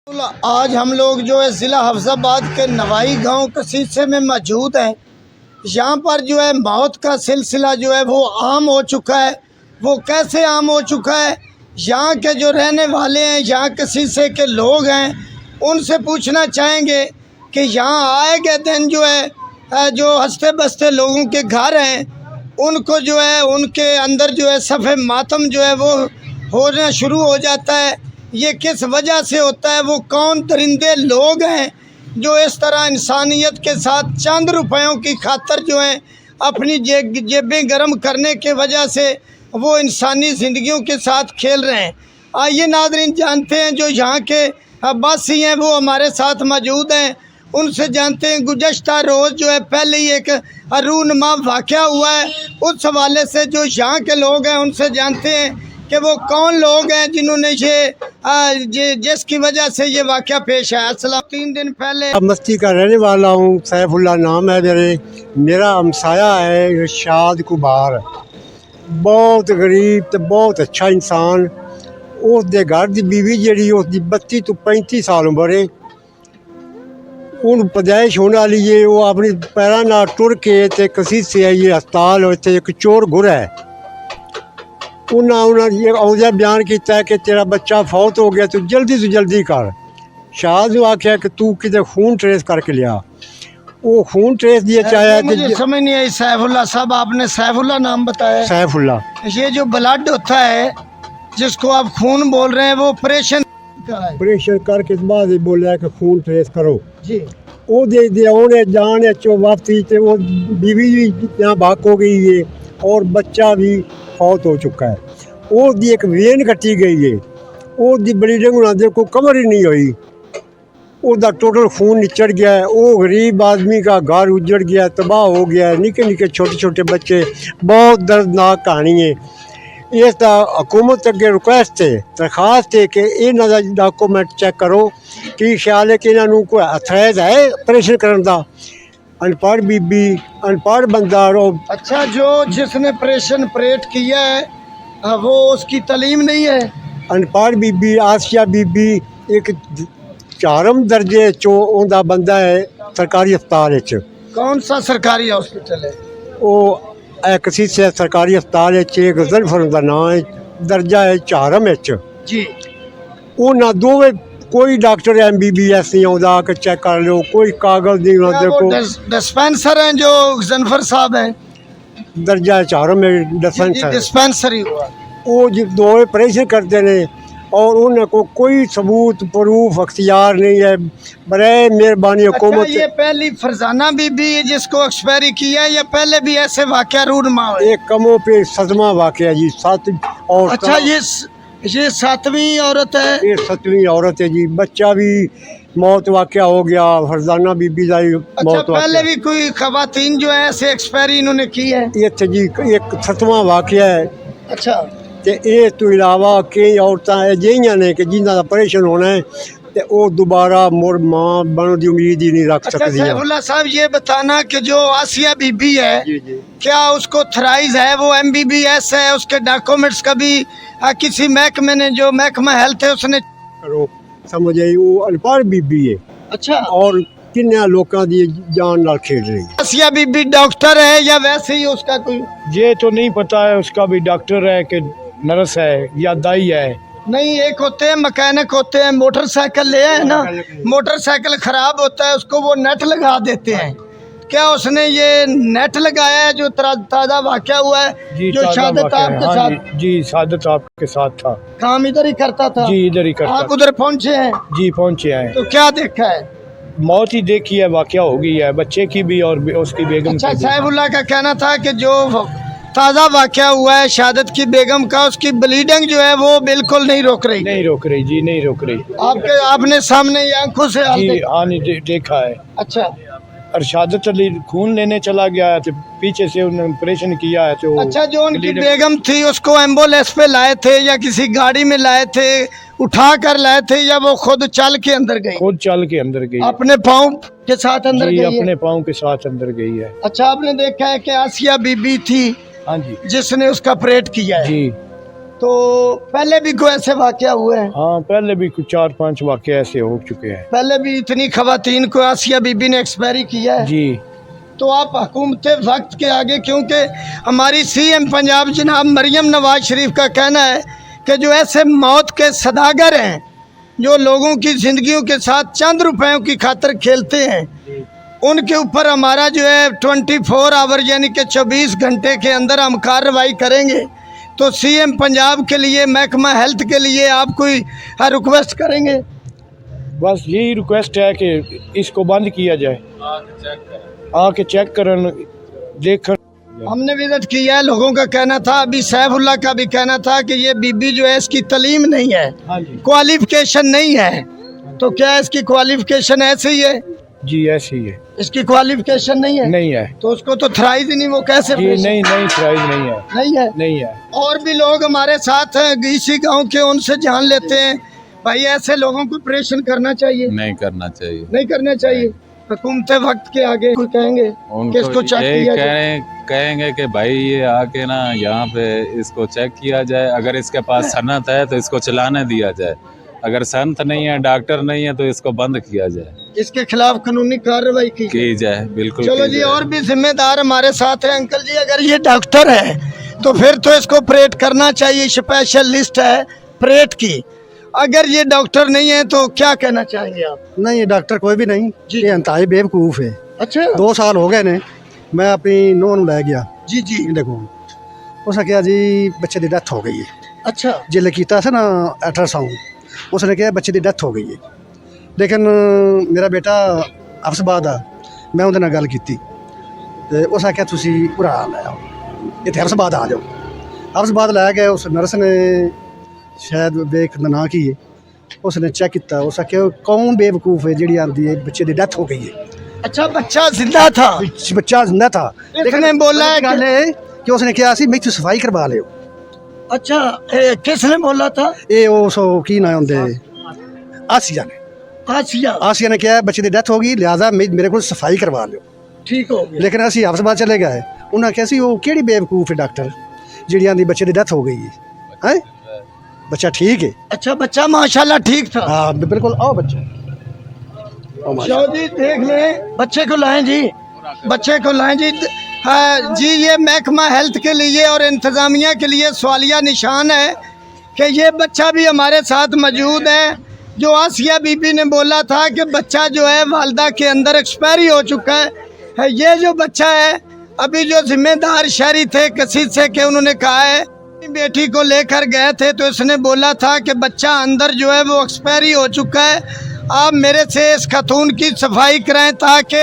आज हम लोग जो है ज़िला हफ्ज़ाबाद के नवाई गांव कसीसे में मौजूद हैं। यहाँ पर जो है मौत का सिलसिला जो है वो आम हो चुका है। वो कैसे आम हो चुका है, यहाँ के जो रहने वाले हैं, यहाँ कसीसे के लोग हैं, उनसे पूछना चाहेंगे कि यहाँ आए गए दिन जो है जो हंसते बसते लोगों के घर हैं, उनको जो है उनके अंदर जो है सफ़े मातम जो है वो होना शुरू हो जाता है। ये किस वजह से होता है, वो कौन दरिंदे लोग हैं जो इस तरह इंसानियत के साथ चंद रुपयों की खातर जो है अपनी जेबें गर्म करने के वजह से वो इंसानी ज़िंदगियों के साथ खेल रहे हैं। आइए नाज़रीन जानते हैं जो यहाँ के अब्बासी हैं वो हमारे साथ मौजूद हैं, उनसे जानते हैं। गुज़श्ता रोज़ जो है पहले ही एक रूनमा वाक़या हुआ है, उस हवाले से जो यहाँ के लोग हैं उनसे जानते हैं कि वो कौन लोग हैं जिन्होंने ये जिसकी वजह से ये वाक़या पेश आया। अस्सलाम 3 दिन पहले मस्ती का रहने वाला हूँ, सैफुल्ला नाम है मेरा हमसाया है इरशाद कुबार। बहुत गरीब तो बहुत अच्छा इंसान। उसके घर की बीवी जी उसकी 32 तो 35 साल उम्र है। उन पैदाइश होने वाली है, वो अपने पैरों नाल टुर के ते कसीसे आइए हस्पताल इतने एक चोर गुर है। उन्होंने आउंदे बयान किया कि तेरा बच्चा फौत हो गया, तू जल्दी से जल्दी कर। शाह ने आख्या कि तू कितने खून ट्रेस करके लिया। वो खून ट्रेस दिए चाहे मुझे समझ नहीं आई। सैफुल्ला साहब, आपने सैफुल्ला नाम बताया। सैफुल्ला ये जो ब्लड होता है जिसको आप खून बोल रहे हैं वो ऑपरेशन का है। ऑपरेशन करके बाद ही बोला कि खून ट्रेस करो जी। वो दे आने जाने चो वापसी ते वो बीवी भी यहाँ भाग हो गई है और बच्चा भी फौत हो चुका है। वो दी एक वेन कटी गई है, वो दी ब्लीडिंग होने को कमर ही नहीं हुई। उसका टोटल खून निचड़ गया है। वो गरीब आदमी का घर उजड़ गया, तबाह हो गया है। निके निके छोटे छोटे बच्चे, बहुत दर्दनाक कहानी है। इसका हुकूमत अगे रिक्वेस्ट है, दरखास्त है कि इन्हों का डॉक्यूमेंट चेक करो कि ख्याल है कि इन्हों कोई अथराइज है ऑपरेशन करने का। अनपढ़ बीबी, अनपढ़ बंदा। अच्छा, जो जिसने ऑपरेशन ऑपरेट किया है वो उसकी तालीम नहीं है। अनपढ़ बीबी आसिया बीबी एक 4th दर्जे चो उनका बंदा है सरकारी अस्पताल। कौन सा सरकारी हॉस्पिटल है? वो कसीसे सरकारी अस्पताल गजलफर का नाम है, दर्जा है 4th जी। उन्होंने दोवे कोई डॉक्टर MBBS नहीं आता कि चेक कर लो, कोई कागज नहीं वो डिस्पेंसर हैं जो गजनफर साहब हैं, दर्जा 4 में डिस्पेंसरी हुआ। वो जो दो ऑपरेशन करते हैं और उनको कोई सबूत प्रूफ अख्तियार नहीं है। बड़े मेहरबानी हुकूमत। अच्छा, ये पहली फरजाना बीबी है जिसको एक्सपायरी किया है या पहले भी ऐसे वाक़या रूनमा हुए? एक कमों पे सदमा वाक़या जी, 7 और। अच्छा, ये 7वीं औरत है? ये 7वीं औरत है जी। बच्चा भी मौत वाक़या हो गया, फरजाना बीबी का मौत। अच्छा, पहले भी कोई खवातीन जो है ऐसे एक्सपायरी इन्होंने की है? ये जी एक 7वां वाक़या है। अच्छा, तो ये तो इलावा कई औरतां अजिहियां ने कि जिन्हों का ऑपरेशन होना है तो वो दोबारा मुड़ माँ बनने की उम्मीद ही नहीं रख अच्छा सकती। सैफुल्ला साहब, ये बताना कि जो आसिया बीबी है जी जी, क्या उसको थराइज है, वो MBBS है, उसके डॉक्यूमेंट्स कभी किसी महकमे ने, जो महकमा हेल्थ है उसने करो समझ आई। वो अनपढ़ बीबी है। अच्छा, और किन्ने लोगों की जान नाल खेड रही है। आसिया बीबी डॉक्टर है या वैसे ही उसका कोई? ये तो नहीं पता है उसका भी डॉक्टर है कि नर्स है या दाई है। नहीं, एक होते हैं मैकेनिक, होते हैं मोटरसाइकिल ले आए ना, मोटरसाइकिल खराब होता है उसको वो नेट लगा देते हैं। क्या उसने ये नेट लगाया है जो ताज़ा वाक़या हुआ है जो शादत आपके साथ? जी, शादत आपके साथ था। काम इधर ही करता था? जी, इधर ही करता। आप उधर पहुंचे हैं? जी, पहुंचे हैं। तो क्या देखा है? मौत ही देखी है, वाक़या हो गई है बच्चे की भी और उसकी बेगम अच्छा, की भी। सैफुल्ला का कहना था कि जो ताज़ा वाक़या हुआ है शादत की बेगम का, उसकी ब्लीडिंग जो है वो बिल्कुल नहीं रोक रही। नहीं रोक रही जी, नहीं रोक रही। आपने सामने ये आंखों से हाल जी हाँ, नहीं देखा है। अच्छा, और शादत अली खून लेने चला गया है तो पीछे से उन्होंने ऑपरेशन किया है तो। अच्छा, जो उनकी बेगम थी उसको एम्बुलेंस पे लाए थे या किसी गाड़ी में लाए थे, उठा कर लाए थे, या वो खुद चल के अंदर गई? खुद चल के अंदर गई, अपने पाँव के साथ अंदर जी, गई है? अपने पाँव के साथ अंदर गई है। अच्छा, आपने देखा है कि आसिया बीबी थी हाँ जी जिसने उसका ऑपरेट किया है? जी। तो पहले भी कोई ऐसे वाकया हुए हैं? हाँ, पहले भी कुछ 4-5 वाक़े ऐसे हो चुके हैं। पहले भी इतनी खवातीन को आसिया बीबी ने एक्सपायरी किया है? जी। तो आप हुकूमत वक्त के आगे, क्योंकि हमारी सीएम पंजाब जनाब मरियम नवाज शरीफ का कहना है कि जो ऐसे मौत के सदागर हैं, जो लोगों की ज़िंदगियों के साथ चंद रुपयों की खातर खेलते हैं, उनके ऊपर हमारा जो है 24 आवर यानी कि 24 घंटे के अंदर हम कार्रवाई करेंगे। तो सीएम पंजाब के लिए, महकमा हेल्थ के लिए आप कोई रिक्वेस्ट करेंगे? बस यही रिक्वेस्ट है कि इसको बंद किया जाए, आके चेक करन देखन। हमने विजिट किया है, लोगों का कहना था, अभी सैफुल्लाह का भी कहना था कि ये बीबी जो है इसकी तलीम नहीं है, हाँ जी। क्वालिफिकेशन नहीं है। तो क्या इसकी क्वालिफिकेशन ऐसे ही है? जी ऐसी है। इसकी क्वालिफिकेशन नहीं है? नहीं है तो उसको तो थ्राइज ही नहीं, वो कैसे? जी, नहीं प्राइज नहीं है। नहीं है। नहीं है। और भी लोग हमारे साथ हैं इसी गांव के, उनसे जान लेते हैं। भाई ऐसे लोगों को ऑपरेशन करना चाहिए? नहीं करना चाहिए। नहीं करना चाहिए। हुकूमत वक्त के आगे कोई कहेंगे कि इसको चेक किया जाए? कहेंगे कि भाई ये आके ना यहाँ पे इसको चेक किया जाए, अगर इसके पास सनत है तो इसको चलाने दिया जाए, अगर सनत नहीं है, डॉक्टर नहीं है, तो इसको बंद किया जाए, इसके खिलाफ कानूनी कार्रवाई की जाए। बिल्कुल चलो की जी, जाए। और भी जिम्मेदार हमारे साथ हैं। अंकल जी, अगर ये डॉक्टर है तो फिर तो इसको ऑपरेट करना चाहिए, स्पेशल लिस्ट है ऑपरेट की। अगर ये डॉक्टर नहीं है तो क्या कहना चाहेंगे आप? नहीं, ये डॉक्टर कोई भी नहीं, ये इंतहाई बेवकूफ़ है। अच्छा 2 साल हो गए ने, मैं अपनी नूंह ਨੂੰ ਲੈ ਗਿਆ जी जी। ਦੇਖੋ उसने कहा जी बच्चे की डेथ हो गई है। अच्छा जिले किया था ना अल्ट्रासाउंड, उसने कहा बच्चे की डेथ हो गई है। लेकिन मेरा बेटा हफ्सबाद आ, मैं उनके नाल गल की ते उस आख्या तुसी पूरा लै आओ इत्थे हफ्सबाद आ जाओ। हफ्सबाद लै गए, उस नर्स ने शायद वेख ना की है, उसने चेक किया, उस आख्या कौन बेवकूफ़ है जी आंदी है बच्चे की डेथ हो गई है। अच्छा, बच्चा जिंदा था? बच्चा जिंदा था, इसने बोला है गल है कि उसने कहा सी मैं सफाई करवा लियो। अच्छा किसने बोला था? ये उस की ना होंगे आसिया ने, आसिया। आसिया ने कहा बच्चे की डेथ हो गई, लिहाजा मेरे को सफाई करवा लियो। ठीक हो गया। लेकिन असी हफ्सबाद चले गए, उन्हें कहा सी वो केड़ी बेवकूफ़ है डॉक्टर जी आंदी बच्चे की डेथ हो गई है। बच्चा ठीक है? अच्छा, बच्चा माशाल्लाह ठीक था। हाँ बिल्कुल। आओ बच्चे, चलो जी, देख लें, बच्चे को लाएं जी, बच्चे को लाएं जी। हाँ जी, ये महकमा हेल्थ के लिए और इंतज़ामिया के लिए सवालिया निशान है कि ये बच्चा भी हमारे साथ मौजूद है। जो आसिया बीबी ने बोला था कि बच्चा जो है वालदा के अंदर एक्सपायरी हो चुका है, ये जो बच्चा है, अभी जो जिम्मेदार शहरी थे कसीद से कि उन्होंने कहा है, बेटी को लेकर गए थे तो इसने बोला था कि बच्चा अंदर जो है वो एक्सपायरी हो चुका है, आप मेरे से इस खतून की सफाई कराएं ताकि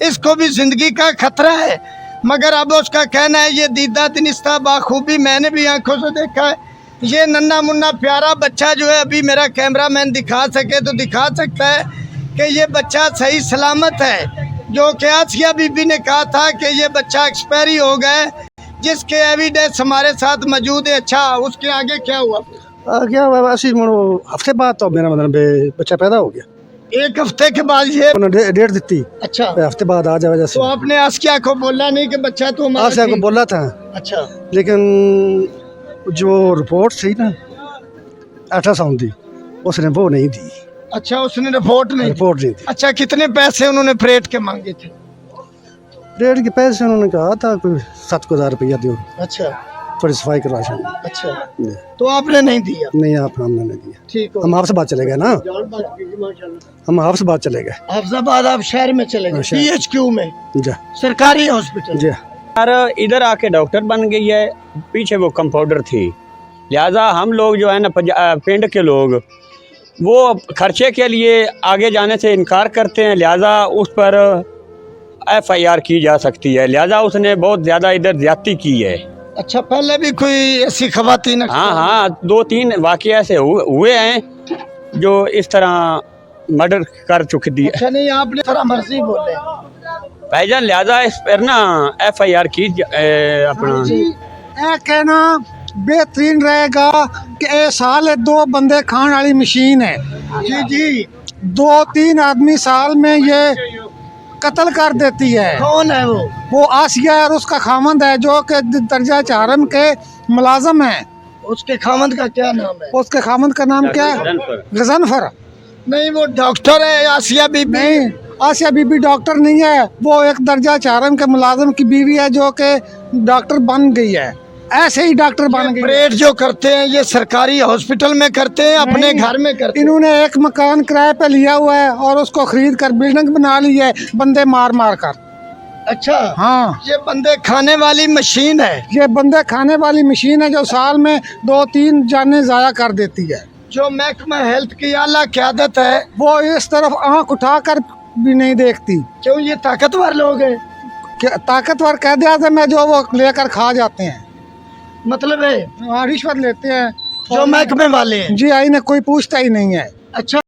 इसको भी ज़िंदगी का खतरा है। मगर अब उसका कहना है ये दीदा दिनिस्ता बाखूबी मैंने भी आंखों से देखा है, ये नन्ना मुन्ना प्यारा बच्चा जो है, अभी मेरा कैमरामैन दिखा सके तो दिखा सकता है कि ये बच्चा सही सलामत है। जो कि आसिया बीबी ने कहा था कि ये बच्चा एक्सपायरी हो गया, जिसके एविडेंस हमारे साथ मौजूद है। अच्छा, उसके आगे क्या हुआ? क्या असी हफ्ते बाद तो मेरा मतलब बच्चा पैदा हो गया। 1 हफ्ते के बाद ये उन्होंने डेट दी। अच्छा, हफ्ते बाद आ जाए। तो आपने आसिया को बोला नहीं कि बच्चा तो हमारा आसिया को ठीक? बोला था, अच्छा, लेकिन जो रिपोर्ट थी ना अल्ट्रासाउंड दी, उसने वो नहीं दी। अच्छा, उसने रिपोर्ट नहीं दी। रिपोर्ट नहीं दी। अच्छा, कितने पैसे उन्होंने ऑपरेट के मांगे थे? डेट के पैसे उन्होंने कहा था कोई 7,000 रुपया दो, अच्छा थोड़ी सफाई करवा सकते। अच्छा, तो आपने नहीं दिया? नहीं, आप हमने नहीं दिया। ठीक हो। हम आपसे बात चले गए ना, हम आपसे बात चले गए। हफ्जाबाद आप शहर में चले गए, PHQ में, जा सरकारी हॉस्पिटल। जी। यार इधर आके डॉक्टर बन गई है, पीछे वो कंपाउंडर थी। लिहाजा हम लोग जो है ना पिंड के लोग वो खर्चे के लिए आगे जाने से इनकार करते हैं, लिहाजा उस पर FIR की जा सकती है। लिहाजा उसने बहुत ज़्यादा इधर ज्यादती की है। अच्छा, पहले भी कोई ऐसी खवातीन? हाँ, 2-3 वाक़े ऐसे हुए हैं जो इस तरह मर्डर कर चुकी थी। अच्छा, नहीं आपने थोड़ा मर्जी बोले भाईजान, लिहाजा इस पर ना FIR की अपना कहना बेहतरीन रहेगा कि ये साल 2 बंदे खाने वाली मशीन है जी जी। 2-3 आदमी साल में ये कत्ल कर देती है। कौन है वो? वो आसिया है और उसका खामंद है जो कि दर्जा 4 के मुलाजम है। उसके खामद का क्या नाम है? उसके खामद का नाम क्या है? गजनफर। नहीं, वो डॉक्टर है आसिया बीबी। नहीं, आसिया बीबी डॉक्टर नहीं है, वो एक दर्जा 4 के मुलाजिम की बीवी है जो कि डॉक्टर बन गई है। ऐसे ही डॉक्टर बन गई है। ऑपरेट जो करते हैं ये सरकारी हॉस्पिटल में करते हैं, अपने नहीं, घर में करते हैं? इन्होंने एक मकान किराए पे लिया हुआ है और उसको खरीद कर बिल्डिंग बना ली है, बंदे मार मार कर। अच्छा, हाँ, ये बंदे खाने वाली मशीन है। ये बंदे खाने वाली मशीन है जो साल में 2-3 जाने जाया कर देती है। जो महकमा हेल्थ की आला क़यादत है वो इस तरफ आंख उठाकर भी नहीं देखती। क्यों? ये ताकतवर लोग हैं। ताकतवर कैद आज़म है जो वो लेकर खा जाते हैं। मतलब है हाँ, रिश्वत लेते हैं जो महकमे वाले हैं। जी आई ने कोई पूछता ही नहीं है। अच्छा।